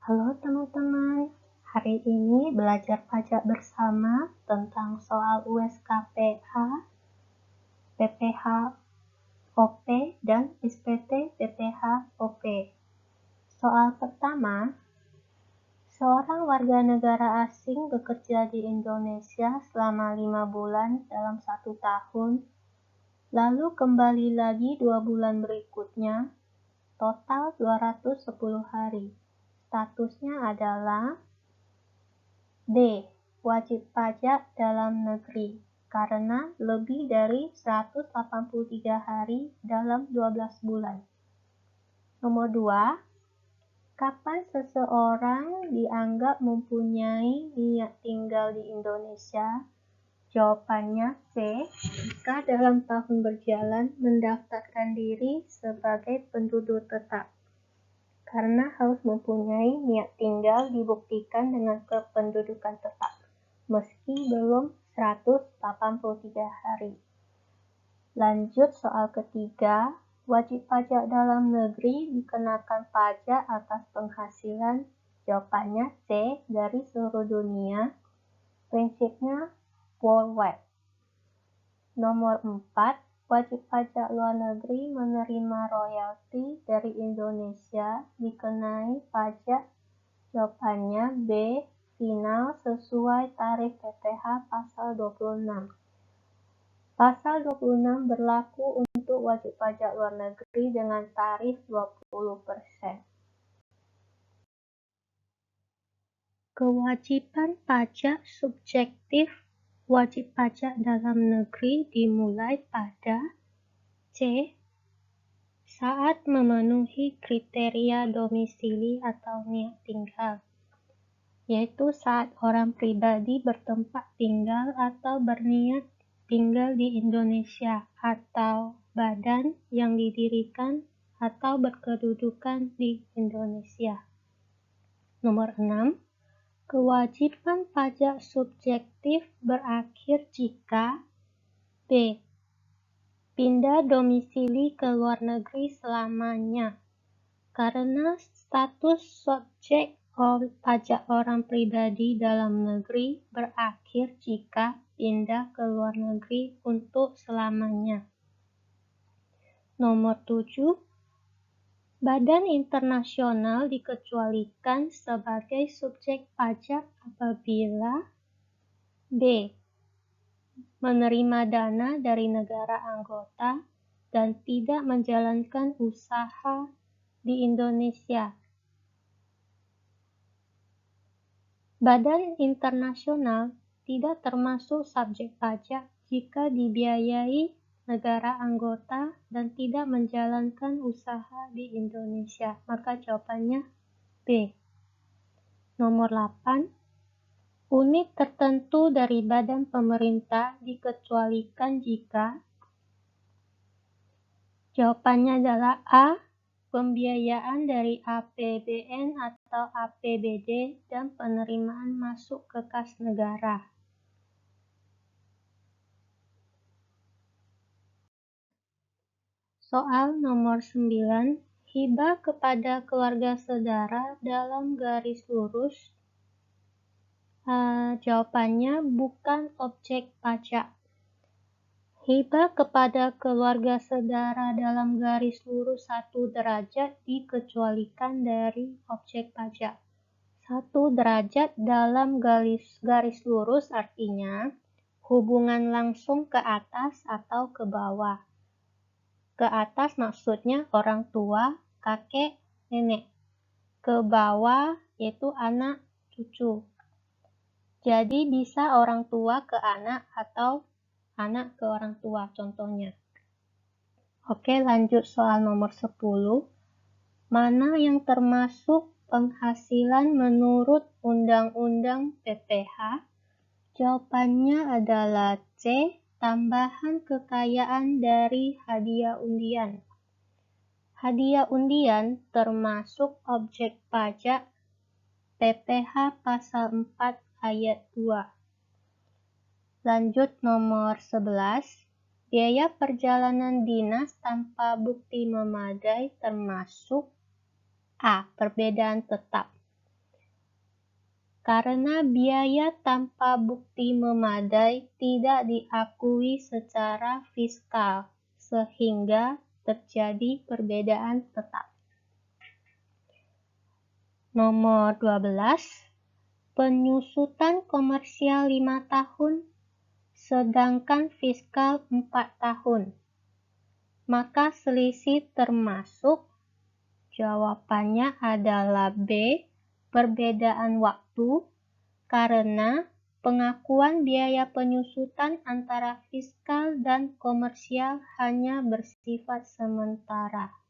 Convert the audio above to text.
Halo teman-teman, hari ini belajar pajak bersama tentang soal USKPA, PPh OP, dan SPT PPh OP. Soal pertama, seorang warga negara asing bekerja di Indonesia selama 5 bulan dalam 1 tahun, lalu kembali lagi 2 bulan berikutnya, total 210 hari. Statusnya adalah D. Wajib pajak dalam negeri karena lebih dari 183 hari dalam 12 bulan. Nomor 2. Kapan seseorang dianggap mempunyai niat tinggal di Indonesia? Jawabannya C. Jika dalam tahun berjalan mendaftarkan diri sebagai penduduk tetap. Karena harus mempunyai niat tinggal dibuktikan dengan kependudukan tetap, meski belum 183 hari. Lanjut soal ketiga, wajib pajak dalam negeri dikenakan pajak atas penghasilan. Jawabannya C, dari seluruh dunia. Prinsipnya worldwide. Nomor 4, wajib pajak luar negeri menerima royalti dari Indonesia dikenai pajak. Jawabannya B, final sesuai tarif PPh pasal 26. Pasal 26 berlaku untuk wajib pajak luar negeri dengan tarif 20%. Kewajiban pajak subjektif wajib pajak dalam negeri dimulai pada C. Saat memenuhi kriteria domisili atau niat tinggal, yaitu saat orang pribadi bertempat tinggal atau berniat tinggal di Indonesia atau badan yang didirikan atau berkedudukan di Indonesia. Nomor 6. Kewajiban pajak subjektif berakhir jika B. Pindah domisili ke luar negeri selamanya, karena status subjek pajak orang pribadi dalam negeri berakhir jika pindah ke luar negeri untuk selamanya. Nomor 7. Badan internasional dikecualikan sebagai subjek pajak apabila B. Menerima dana dari negara anggota dan tidak menjalankan usaha di Indonesia. Badan internasional tidak termasuk subjek pajak jika dibiayai negara anggota dan tidak menjalankan usaha di Indonesia. Maka jawabannya B. Nomor 8. Unit tertentu dari badan pemerintah dikecualikan jika jawabannya adalah A. Pembiayaan dari APBN atau APBD dan penerimaan masuk ke kas negara. Soal nomor 9, hibah kepada keluarga saudara dalam garis lurus. Jawabannya bukan objek pajak. Hibah kepada keluarga saudara dalam garis lurus 1 derajat dikecualikan dari objek pajak. 1 derajat dalam garis lurus artinya hubungan langsung ke atas atau ke bawah. Ke atas maksudnya orang tua, kakek, nenek. Ke bawah yaitu anak, cucu. Jadi bisa orang tua ke anak atau anak ke orang tua contohnya. Oke, lanjut soal nomor 10. Mana yang termasuk penghasilan menurut Undang-Undang PPh? Jawabannya adalah C. Tambahan kekayaan dari hadiah undian. Hadiah undian termasuk objek pajak PPh pasal 4 ayat 2. Lanjut nomor 11. Biaya perjalanan dinas tanpa bukti memadai termasuk A. Perbedaan tetap. karena biaya tanpa bukti memadai tidak diakui secara fiskal, sehingga terjadi perbedaan tetap. Nomor 12. Penyusutan komersial 5 tahun, sedangkan fiskal 4 tahun. Maka selisih termasuk? Jawabannya adalah B. Perbedaan waktu, karena pengakuan biaya penyusutan antara fiskal dan komersial hanya bersifat sementara.